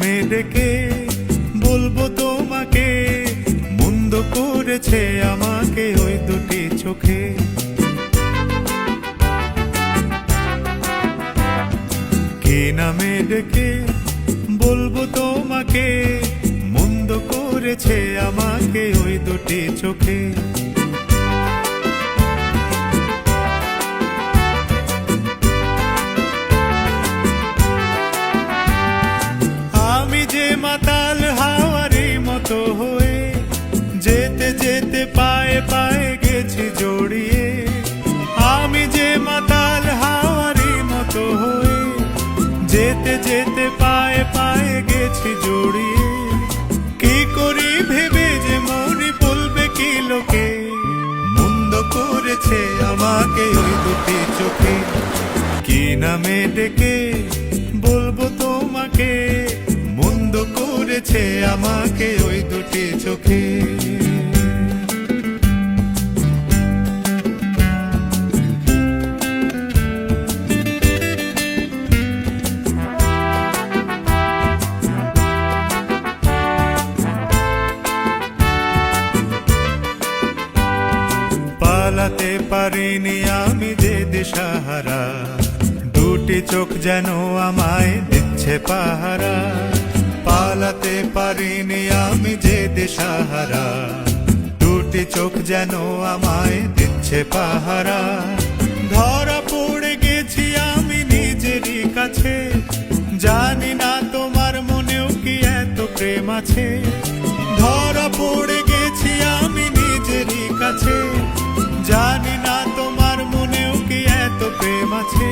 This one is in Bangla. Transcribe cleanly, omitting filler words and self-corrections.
নামে ডেকে বলবো তোমাকে, মন্দ করেছে আমাকে ওই দুটি চোখে। কি নামে ডেকে বলবো তোমাকে, মন্দ করেছে আমাকে ওই দুটি চোখে। আমি যে মাতাল হাওয়ারি মতো হয়ে যেতে যেতে পায়ে পায়ে গেছি জড়িয়ে। আমি যে মাতাল হাওয়ারি মতো হয়ে যেতে যেতে পায়ে পায়ে গেছি জড়িয়ে। কি করি ভেবে যে মরি বলবে কি লোকে, মন্দ করেছে আমাকে ওই দুটি চোখে। কি নামে ডেকে বলবো তোমাকে, মন্দ করেছে আমাকে ওই দুটি চোখে। পালাতে পারিনি আমি যে দিশাহারা, দুটি চোখ যেন আমায় দিচ্ছে পাহারা। পালাতে পারিনি আমি যে দিশাহারা, দুটি চোখ যেন আমায় দিচ্ছে পাহারা। ধরা পড়ে গেছি আমি নিজেরই কাছে, জানি না তোমার মনেও কি এত প্রেম আছে। ধরা পড়ে গেছি আমি নিজেরই কাছে, জানি না তোমার মনেও কি এত প্রেম আছে।